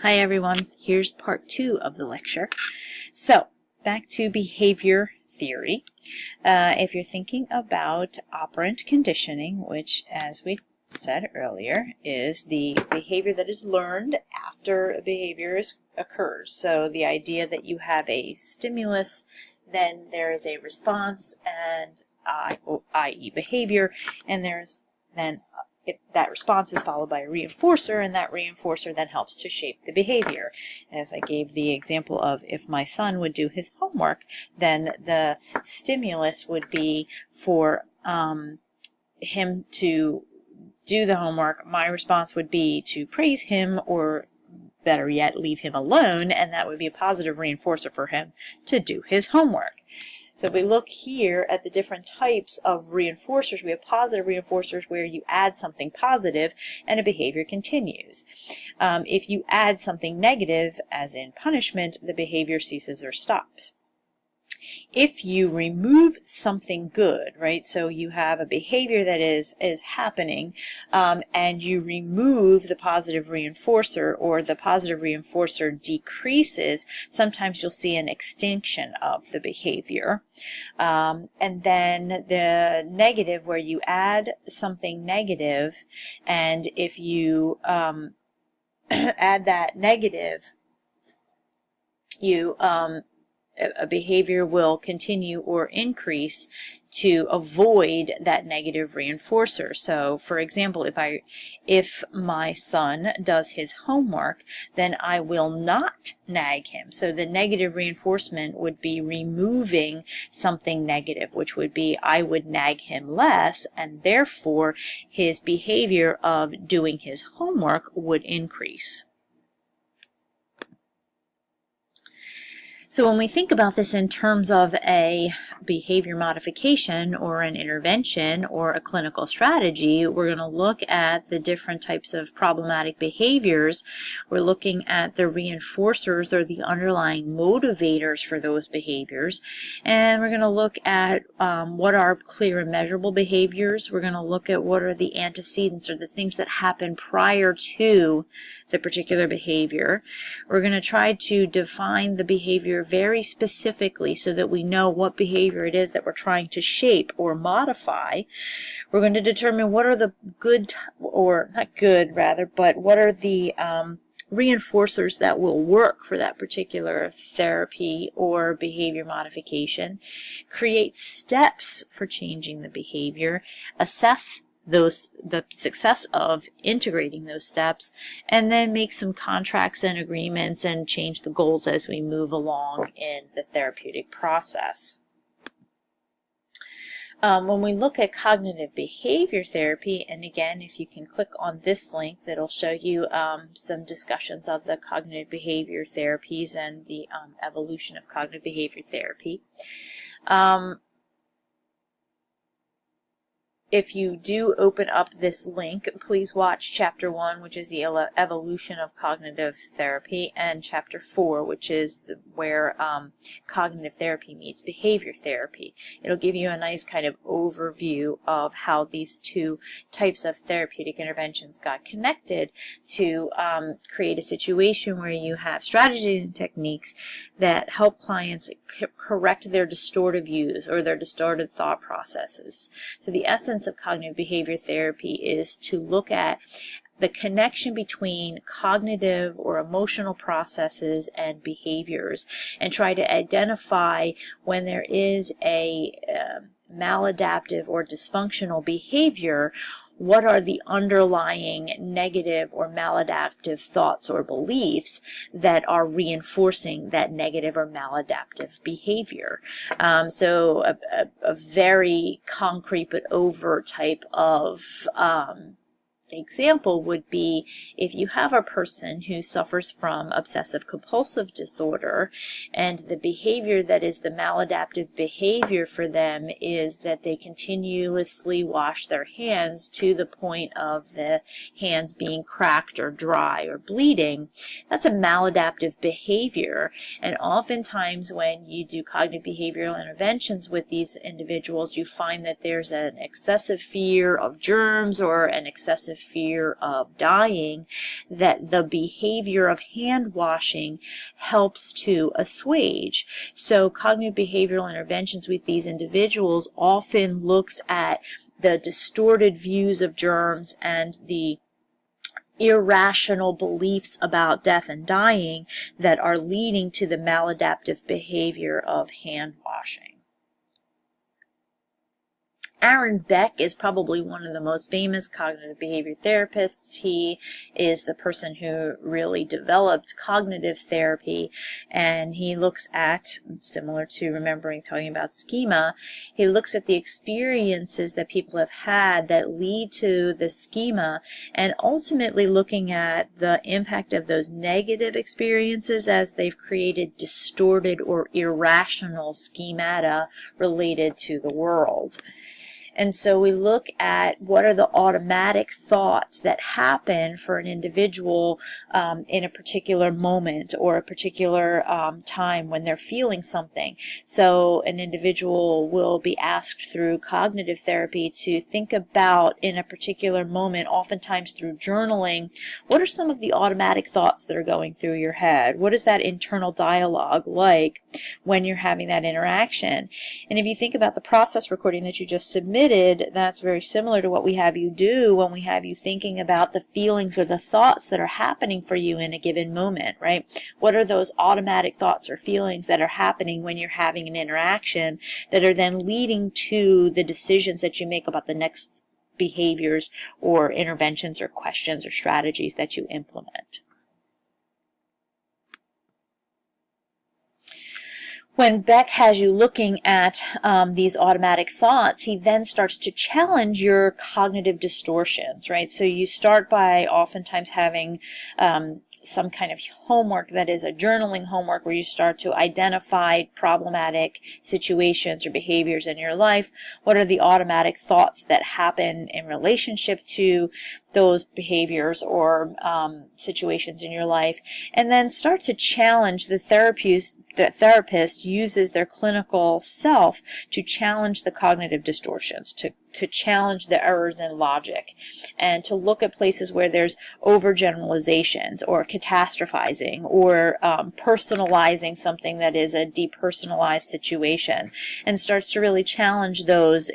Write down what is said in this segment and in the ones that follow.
Hi everyone, here's part 2 of the lecture. So, back to behavior theory. If you're thinking about operant conditioning, which as we said earlier is the behavior that is learned after a behavior occurs. So the idea that you have a stimulus, then there is a response, and i.e. behavior, and there's then that response is followed by a reinforcer, and that reinforcer then helps to shape the behavior. As I gave the example of if my son would do his homework, then the stimulus would be for him to do the homework. My response would be to praise him, or better yet, leave him alone, and that would be a positive reinforcer for him to do his homework. So if we look here at the different types of reinforcers, we have positive reinforcers where you add something positive and a behavior continues. If you add something negative, as in punishment, the behavior ceases or stops. If you remove something good, right, so you have a behavior that is happening, and you remove the positive reinforcer, or the positive reinforcer decreases, sometimes you'll see an extinction of the behavior. And then the negative, where you add something negative, and if you add that negative, a behavior will continue or increase to avoid that negative reinforcer. So, for example, if my son does his homework, then I will not nag him. So the negative reinforcement would be removing something negative, which would be I would nag him less, and therefore his behavior of doing his homework would increase. So when we think about this in terms of a behavior modification or an intervention or a clinical strategy, we're going to look at the different types of problematic behaviors. We're looking at the reinforcers or the underlying motivators for those behaviors. And we're going to look at what are clear and measurable behaviors. We're going to look at what are the antecedents, or the things that happen prior to the particular behavior. We're going to try to define the behavior very specifically so that we know what behavior it is that we're trying to shape or modify. We're going to determine what are the good, or not good rather, but what are the reinforcers that will work for that particular therapy or behavior modification, create steps for changing the behavior, assess the success of integrating those steps, and then make some contracts and agreements and change the goals as we move along in the therapeutic process. When we look at cognitive behavior therapy, and again, if you can click on this link, that'll show you some discussions of the cognitive behavior therapies and the evolution of cognitive behavior therapy. If you do open up this link, please watch Chapter 1, which is the evolution of cognitive therapy, and Chapter 4, which is where cognitive therapy meets behavior therapy. It'll give you a nice kind of overview of how these two types of therapeutic interventions got connected to create a situation where you have strategies and techniques that help clients correct their distorted views or their distorted thought processes. So the essence of cognitive behavior therapy is to look at the connection between cognitive or emotional processes and behaviors, and try to identify when there is a maladaptive or dysfunctional behavior, what are the underlying negative or maladaptive thoughts or beliefs that are reinforcing that negative or maladaptive behavior. So a very concrete but overt type of example would be if you have a person who suffers from obsessive compulsive disorder, and the behavior that is the maladaptive behavior for them is that they continuously wash their hands to the point of the hands being cracked or dry or bleeding. That's a maladaptive behavior, and oftentimes when you do cognitive behavioral interventions with these individuals, you find that there's an excessive fear of germs or an excessive fear of dying, that the behavior of hand washing helps to assuage. So cognitive behavioral interventions with these individuals often looks at the distorted views of germs and the irrational beliefs about death and dying that are leading to the maladaptive behavior of hand washing. Aaron Beck is probably one of the most famous cognitive behavior therapists. He is the person who really developed cognitive therapy, and he looks at, similar to talking about schema, he looks at the experiences that people have had that lead to the schema, and ultimately looking at the impact of those negative experiences as they've created distorted or irrational schemata related to the world. And so we look at what are the automatic thoughts that happen for an individual in a particular moment or a particular time when they're feeling something. So an individual will be asked through cognitive therapy to think about, in a particular moment, oftentimes through journaling, what are some of the automatic thoughts that are going through your head? What is that internal dialogue like when you're having that interaction? And if you think about the process recording that you just submitted, that's very similar to what we have you do when we have you thinking about the feelings or the thoughts that are happening for you in a given moment, right? What are those automatic thoughts or feelings that are happening when you're having an interaction that are then leading to the decisions that you make about the next behaviors or interventions or questions or strategies that you implement? When Beck has you looking at these automatic thoughts, he then starts to challenge your cognitive distortions, right? So you start by oftentimes having some kind of homework that is a journaling homework where you start to identify problematic situations or behaviors in your life. What are the automatic thoughts that happen in relationship to those behaviors or situations in your life? And then start to challenge the therapist uses their clinical self to challenge the cognitive distortions, to challenge the errors in logic, and to look at places where there's overgeneralizations or catastrophizing or personalizing something that is a depersonalized situation, and starts to really challenge those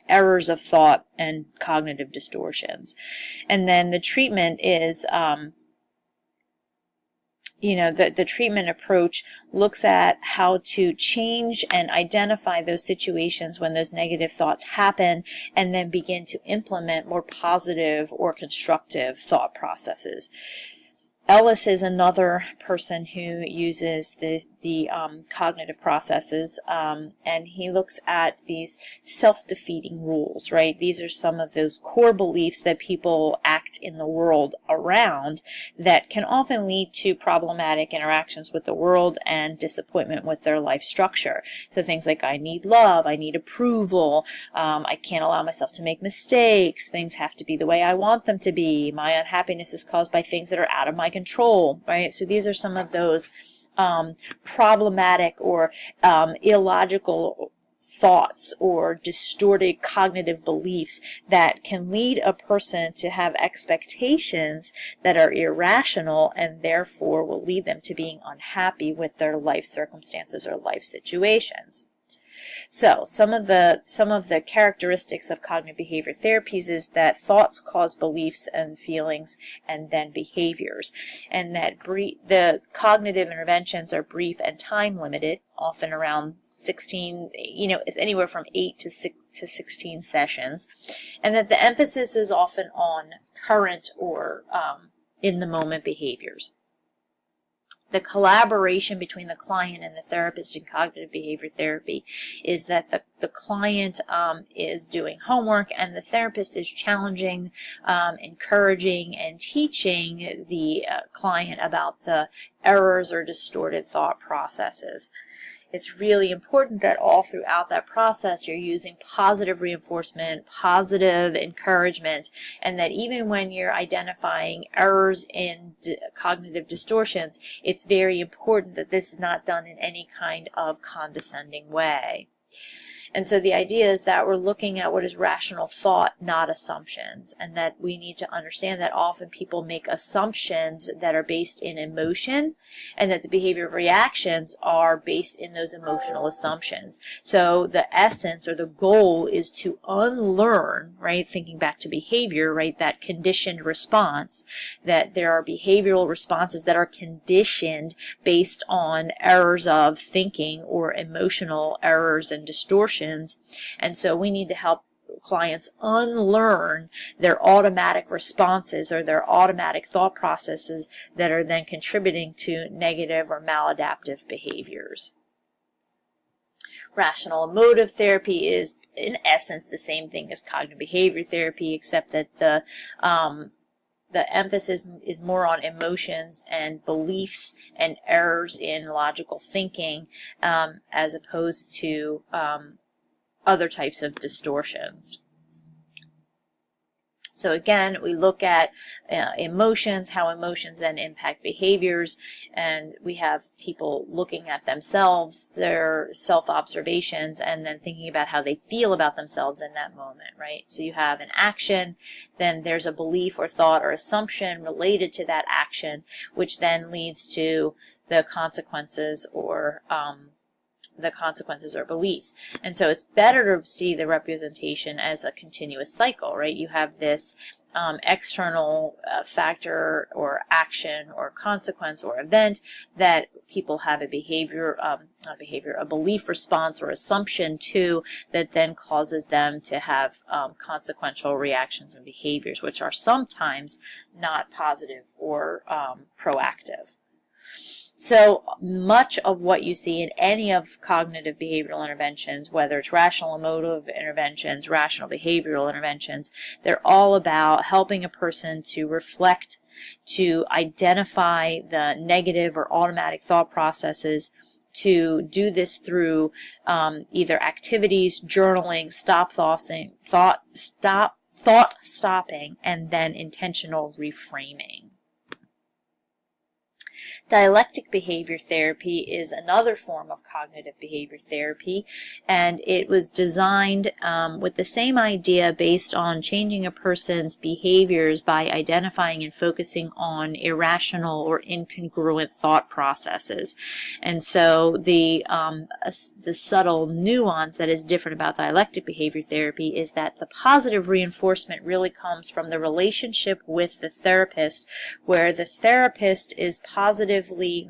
errors of thought and cognitive distortions. And then the treatment is the treatment approach looks at how to change and identify those situations when those negative thoughts happen, and then begin to implement more positive or constructive thought processes. Ellis is another person who uses the cognitive processes, and he looks at these self-defeating rules, right? These are some of those core beliefs that people act in the world around that can often lead to problematic interactions with the world and disappointment with their life structure. So things like, I need love, I need approval, I can't allow myself to make mistakes, things have to be the way I want them to be, my unhappiness is caused by things that are out of my control, right? So these are some of those problematic or illogical thoughts or distorted cognitive beliefs that can lead a person to have expectations that are irrational, and therefore will lead them to being unhappy with their life circumstances or life situations. So some of the characteristics of cognitive behavior therapies is that thoughts cause beliefs and feelings and then behaviors, and that the cognitive interventions are brief and time limited, often around 16, it's anywhere from 8 to 16 sessions, and that the emphasis is often on current or in the moment behaviors. The collaboration between the client and the therapist in cognitive behavior therapy is that the client is doing homework and the therapist is challenging, encouraging, and teaching the client about the errors or distorted thought processes. It's really important that all throughout that process you're using positive reinforcement, positive encouragement, and that even when you're identifying errors in cognitive distortions, it's very important that this is not done in any kind of condescending way. And so the idea is that we're looking at what is rational thought, not assumptions, and that we need to understand that often people make assumptions that are based in emotion, and that the behavior reactions are based in those emotional assumptions. So the essence or the goal is to unlearn, right, thinking back to behavior, right, that conditioned response, that there are behavioral responses that are conditioned based on errors of thinking or emotional errors and distortions. And so we need to help clients unlearn their automatic responses or their automatic thought processes that are then contributing to negative or maladaptive behaviors. Rational emotive therapy is, in essence, the same thing as cognitive behavior therapy, except that the emphasis is more on emotions and beliefs and errors in logical thinking, as opposed to other types of distortions. So again, we look at emotions, how emotions then impact behaviors, and we have people looking at themselves, their self-observations, and then thinking about how they feel about themselves in that moment, right? So you have an action, then there's a belief or thought or assumption related to that action, which then leads to the consequences or beliefs. And so it's better to see the representation as a continuous cycle, right? You have this external factor or action or consequence or event that people have a a belief response or assumption to, that then causes them to have consequential reactions and behaviors, which are sometimes not positive or proactive. So much of what you see in any of cognitive behavioral interventions, whether it's rational emotive interventions, rational behavioral interventions, they're all about helping a person to reflect, to identify the negative or automatic thought processes, to do this through either activities, journaling, thought stopping, and then intentional reframing. Dialectic behavior therapy is another form of cognitive behavior therapy, and it was designed with the same idea based on changing a person's behaviors by identifying and focusing on irrational or incongruent thought processes. And so the subtle nuance that is different about dialectic behavior therapy is that the positive reinforcement really comes from the relationship with the therapist, where the therapist is positively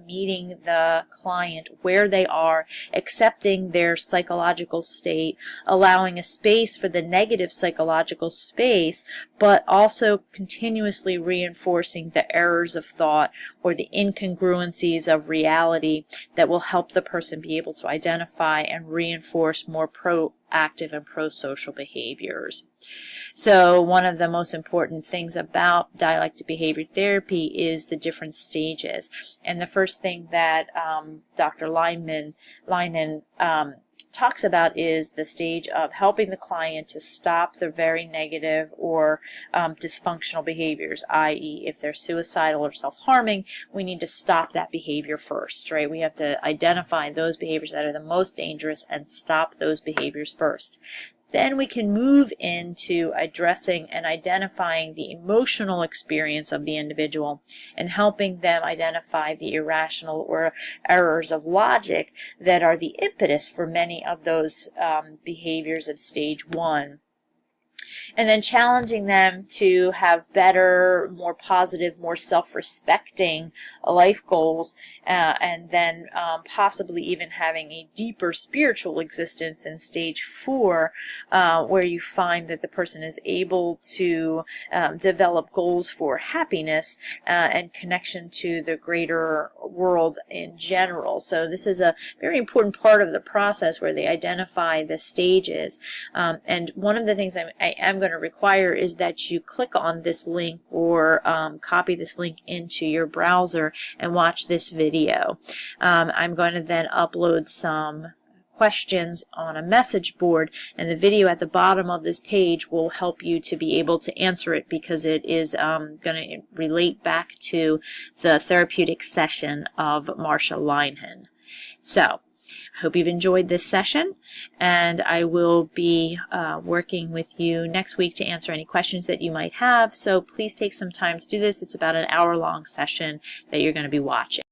meeting the client where they are, accepting their psychological state, allowing a space for the negative psychological space, but also continuously reinforcing the errors of thought or the incongruencies of reality that will help the person be able to identify and reinforce more proactive and pro-social behaviors. So one of the most important things about dialectic behavior therapy is the different stages. And the first thing that Dr. Leinen talks about is the stage of helping the client to stop the very negative or dysfunctional behaviors, i.e. if they're suicidal or self-harming, we need to stop that behavior first, right? We have to identify those behaviors that are the most dangerous and stop those behaviors first. Then we can move into addressing and identifying the emotional experience of the individual and helping them identify the irrational or errors of logic that are the impetus for many of those behaviors of stage 1. And then challenging them to have better, more positive, more self-respecting life goals, and then possibly even having a deeper spiritual existence in stage 4, where you find that the person is able to develop goals for happiness and connection to the greater world in general. So this is a very important part of the process where they identify the stages. And one of the things I am going to require is that you click on this link or copy this link into your browser and watch this video. I'm going to then upload some questions on a message board, and the video at the bottom of this page will help you to be able to answer it, because it is going to relate back to the therapeutic session of Marsha Linehan. So I hope you've enjoyed this session, and I will be working with you next week to answer any questions that you might have. So please take some time to do this. It's about an hour-long session that you're going to be watching.